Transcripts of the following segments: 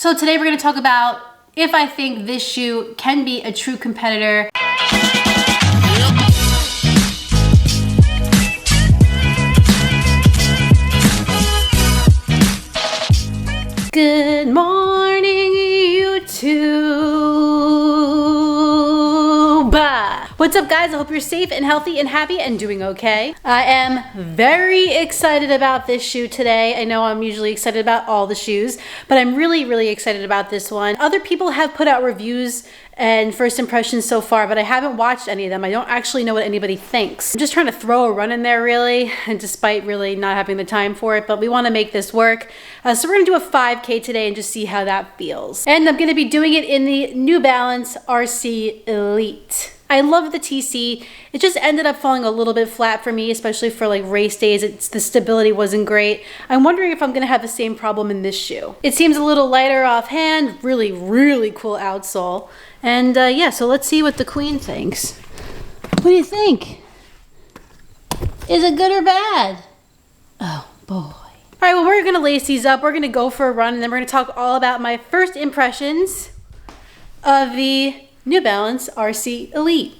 So today we're going to talk about if I think this shoe can be a true competitor. Good morning, YouTube. What's up, guys? I hope you're safe and healthy and happy and doing okay. I am very excited about this shoe today. I know I'm usually excited about all the shoes, but I'm really excited about this one. Other people have put out reviews and first impressions so far, but I haven't watched any of them. I don't actually know what anybody thinks. I'm just trying to throw a run in there, really, and despite really not having the time for it, but we want to make this work. So we're gonna do a 5K today and just see how that feels. And I'm gonna be doing it in the New Balance RC Elite. I love the TC. It just ended up falling a little bit flat for me, especially for like race days. The stability wasn't great. I'm wondering if I'm gonna have the same problem in this shoe. It seems a little lighter offhand, really cool outsole. And yeah, so let's see what the queen thinks. What do you think? Is it good or bad? Oh boy. All right, well, we're gonna lace these up. We're gonna go for a run, and then we're gonna talk all about my first impressions of the New Balance RC Elite.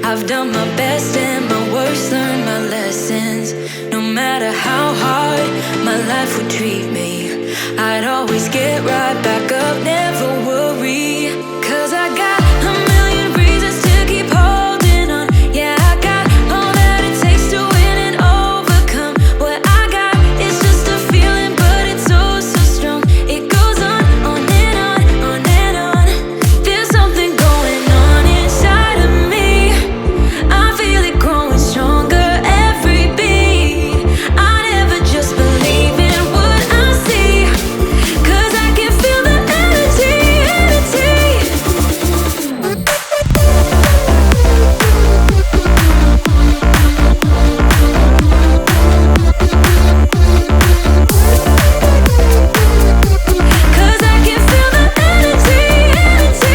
I've done my best and my worst, learned my lessons. No matter how hard my life would treat me, I'd always get right back up, never worry. 'Cause I got a million reasons to keep holding on. Yeah, I got all that it takes to win and overcome. What I got is just a feeling, but it's so strong. It goes on and on, on and on. There's something going on inside of me. I feel it growing stronger every beat. I never just believe in what I see, 'cause I can feel the energy. Cause I can feel the energy.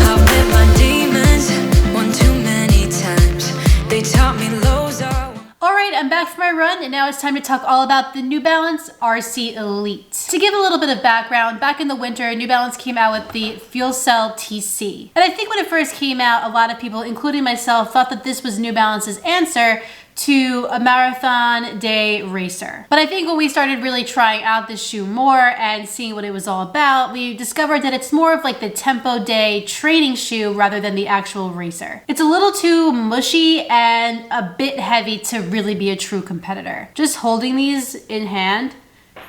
I've met my demons one too many times. They taught me lows are. All right, I'm back from my run, and now it's time to talk all about the New Balance RC Elite. To give a little bit of background, back in the winter, New Balance came out with the Fuelcell TC. And I think when it first came out, a lot of people, including myself, thought that this was New Balance's answer to a marathon day racer. But I think when we started really trying out this shoe more and seeing what it was all about, we discovered that it's more of like the tempo day training shoe rather than the actual racer. It's a little too mushy and a bit heavy to really be a true competitor. Just holding these in hand,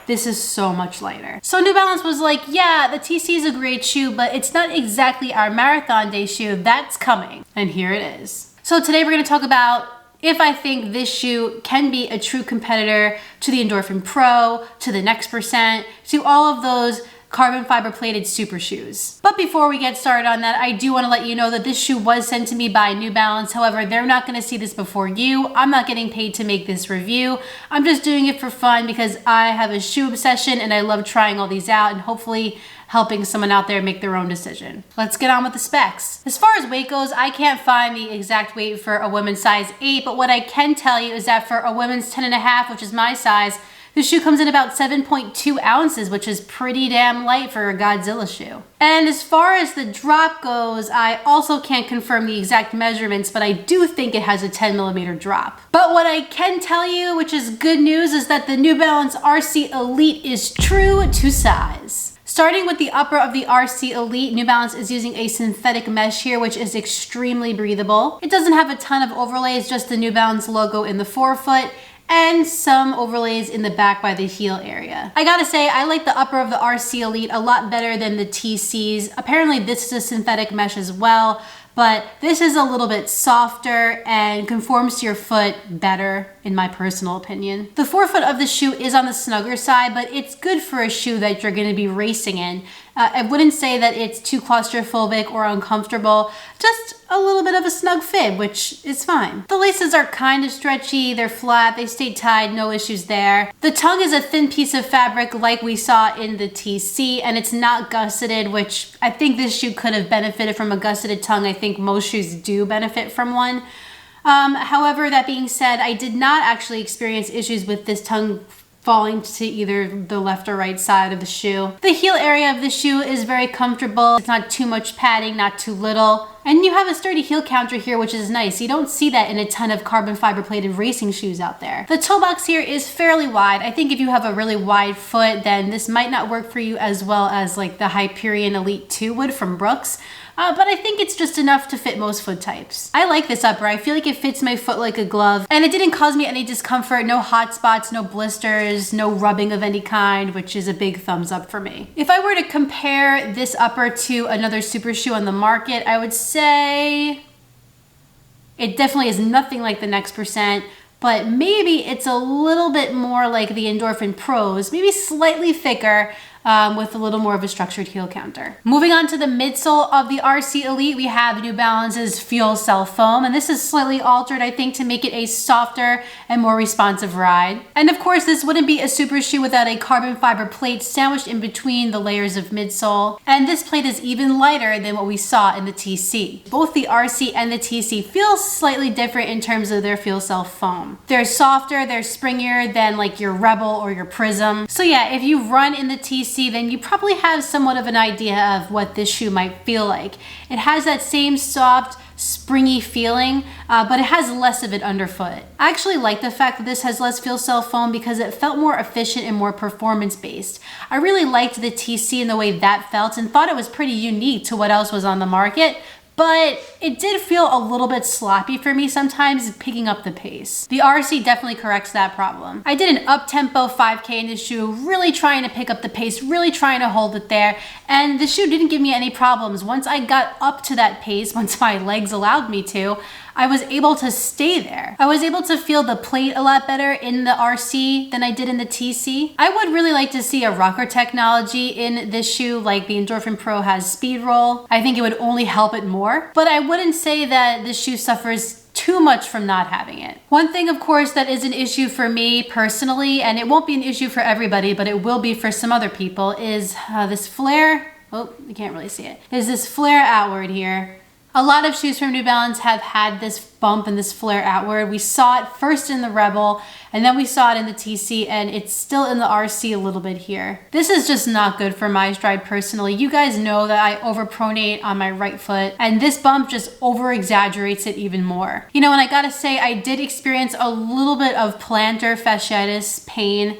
this is so much lighter. So New Balance was like, yeah, the TC is a great shoe, but it's not exactly our marathon day shoe. That's coming. And here it is. So today we're gonna talk about if I think this shoe can be a true competitor to the Endorphin Pro, to the Next Percent, to all of those carbon fiber plated super shoes. But before we get started on that, I do want to let you know that this shoe was sent to me by New Balance. However, they're not going to see this before you. I'm not getting paid to make this review. I'm just doing it for fun because I have a shoe obsession and I love trying all these out and hopefully helping someone out there make their own decision. Let's get on with the specs. As far as weight goes, I can't find the exact weight for a women's size 8, but what I can tell you is that for a women's 10.5, which is my size, the shoe comes in about 7.2 ounces, which is pretty damn light for a Godzilla shoe. And as far as the drop goes, I also can't confirm the exact measurements, but I do think it has a 10mm drop. But what I can tell you, which is good news, is that the New Balance RC Elite is true to size. Starting with the upper of the RC Elite, New Balance is using a synthetic mesh here, which is extremely breathable. It doesn't have a ton of overlays, just the New Balance logo in the forefoot. and some overlays in the back by the heel area. I gotta say, I like the upper of the RC Elite a lot better than the TC's. Apparently this is a synthetic mesh as well, but this is a little bit softer and conforms to your foot better, in my personal opinion. The forefoot of the shoe is on the snugger side, but it's good for a shoe that you're gonna be racing in. I wouldn't say that it's too claustrophobic or uncomfortable, just a little bit of a snug fit, which is fine. The laces are kind of stretchy, they're flat, they stay tied, no issues there. The tongue is a thin piece of fabric like we saw in the TC, and it's not gusseted, which I think this shoe could have benefited from a gusseted tongue. I think most shoes do benefit from one. However, that being said, I did not actually experience issues with this tongue falling to either the left or right side of the shoe. The heel area of the shoe is very comfortable. It's not too much padding, not too little. And you have a sturdy heel counter here, which is nice. You don't see that in a ton of carbon fiber plated racing shoes out there. The toe box here is fairly wide. I think if you have a really wide foot, then this might not work for you as well as like the Hyperion Elite 2 would from Brooks. But I think it's just enough to fit most foot types. I like this upper. I feel like it fits my foot like a glove, and it didn't cause me any discomfort, no hot spots, no blisters, no rubbing of any kind, which is a big thumbs up for me. If I were to compare this upper to another super shoe on the market, I would say it definitely is nothing like the Next Percent, but maybe it's a little bit more like the Endorphin Pros, maybe slightly thicker, with a little more of a structured heel counter. Moving on to the midsole of the RC Elite, we have New Balance's Fuelcell Foam, and this is slightly altered, I think, to make it a softer and more responsive ride. And of course, this wouldn't be a super shoe without a carbon fiber plate sandwiched in between the layers of midsole, and this plate is even lighter than what we saw in the TC. Both the RC and the TC feel slightly different in terms of their Fuelcell Foam. They're softer, they're springier than like your Rebel or your Prism. So yeah, if you run in the TC, then you probably have somewhat of an idea of what this shoe might feel like. It has that same soft, springy feeling, but it has less of it underfoot. I actually like the fact that this has less Fuelcell Foam because it felt more efficient and more performance-based. I really liked the TC and the way that felt and thought it was pretty unique to what else was on the market, but it did feel a little bit sloppy for me sometimes picking up the pace. The RC definitely corrects that problem. I did an up-tempo 5K in this shoe, really trying to pick up the pace, really trying to hold it there, and the shoe didn't give me any problems. Once I got up to that pace, once my legs allowed me to, I was able to stay there. I was able to feel the plate a lot better in the RC than I did in the TC. I would really like to see a rocker technology in this shoe like the Endorphin Pro has speed roll. I think it would only help it more, but I wouldn't say that this shoe suffers too much from not having it. One thing, of course, that is an issue for me personally, and it won't be an issue for everybody, but it will be for some other people, is this flare. Oh, you can't really see it. Is this flare outward here. A lot of shoes from New Balance have had this bump and this flare outward. We saw it first in the Rebel, and then we saw it in the TC, and it's still in the RC a little bit here. This is just not good for my stride personally. You guys know that I overpronate on my right foot, and this bump just over-exaggerates it even more. You know, and I gotta say, I did experience a little bit of plantar fasciitis pain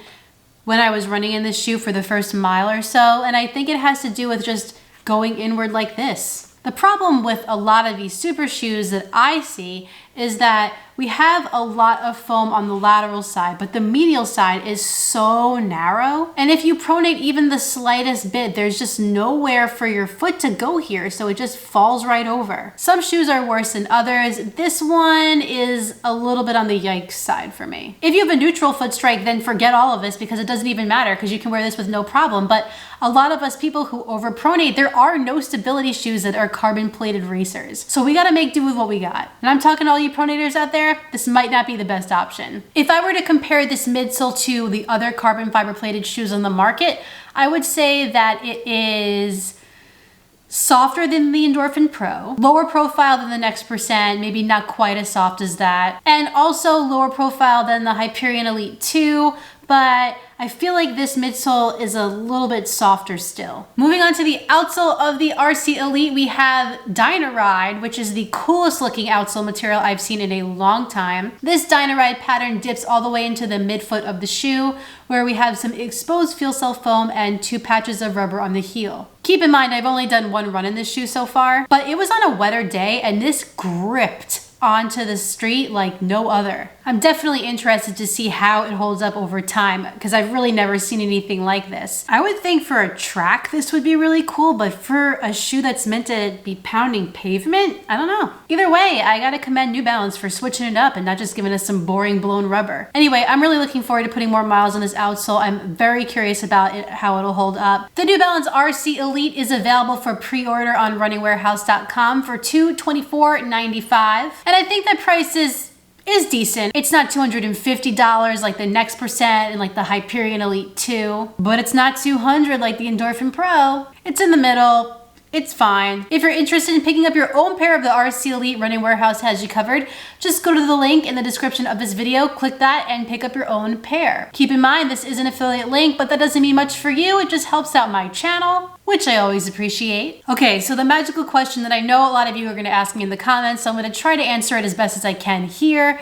when I was running in this shoe for the first mile or so, and I think it has to do with just going inward like this. The problem with a lot of these super shoes that I see is that we have a lot of foam on the lateral side, but the medial side is so narrow. And if you pronate even the slightest bit, there's just nowhere for your foot to go here, so it just falls right over. Some shoes are worse than others. This one is a little bit on the yikes side for me. If you have a neutral foot strike, then forget all of this because it doesn't even matter because you can wear this with no problem. But a lot of us people who overpronate, there are no stability shoes that are carbon plated racers. So we gotta make do with what we got. And I'm talking to all you pronators out there, this might not be the best option. If I were to compare this midsole to the other carbon fiber plated shoes on the market, I would say that it is softer than the Endorphin Pro, lower profile than the Next Percent, maybe not quite as soft as that, and also lower profile than the Hyperion Elite 2, but I feel like this midsole is a little bit softer still. Moving on to the outsole of the RC Elite, we have Dynaride, which is the coolest looking outsole material I've seen in a long time. This Dynaride pattern dips all the way into the midfoot of the shoe, where we have some exposed Fuelcell foam and 2 patches of rubber on the heel. Keep in mind, I've only done 1 run in this shoe so far, but it was on a wetter day and this gripped onto the street like no other. I'm definitely interested to see how it holds up over time because I've really never seen anything like this. I would think for a track this would be really cool, but for a shoe that's meant to be pounding pavement, I don't know. Either way, I gotta commend New Balance for switching it up and not just giving us some boring blown rubber. Anyway, I'm really looking forward to putting more miles on this outsole. I'm very curious about it, how it'll hold up. The New Balance RC Elite is available for pre-order on runningwarehouse.com for $224.95. And I think that price is decent. It's not $250 like the Next Percent and like the Hyperion Elite 2, but it's not $200 like the Endorphin Pro. It's in the middle. It's fine. If you're interested in picking up your own pair of the RC Elite, Running Warehouse has you covered. Just go to the link in the description of this video, click that, and pick up your own pair. Keep in mind, this is an affiliate link, but that doesn't mean much for you. It just helps out my channel, which I always appreciate. Okay, so the magical question that I know a lot of you are gonna ask me in the comments, so I'm gonna try to answer it as best as I can here.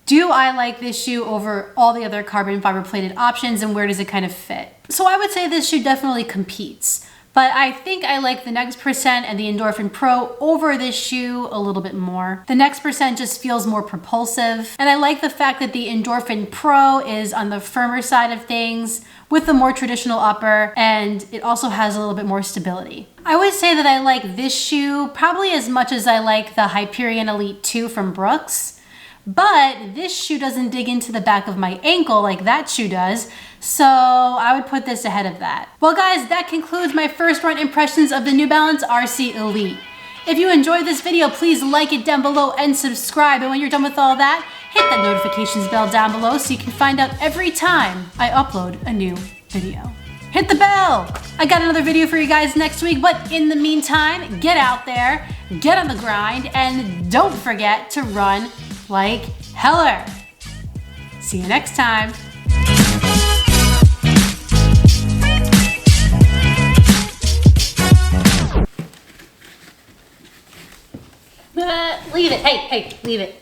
Do I like this shoe over all the other carbon fiber plated options, and where does it kind of fit? So I would say this shoe definitely competes. But I think I like the Next Percent and the Endorphin Pro over this shoe a little bit more. The Next Percent just feels more propulsive, and I like the fact that the Endorphin Pro is on the firmer side of things with the more traditional upper, and it also has a little bit more stability. I would say that I like this shoe probably as much as I like the Hyperion Elite 2 from Brooks. But this shoe doesn't dig into the back of my ankle like that shoe does, so I would put this ahead of that. Well guys, that concludes my first run impressions of the New Balance RC Elite. If you enjoyed this video, please like it down below and subscribe, and when you're done with all that, hit that notifications bell down below so you can find out every time I upload a new video. Hit the bell! I got another video for you guys next week, but in the meantime, get out there, get on the grind, and don't forget to run like heller. See you next time. Leave it. Hey, leave it.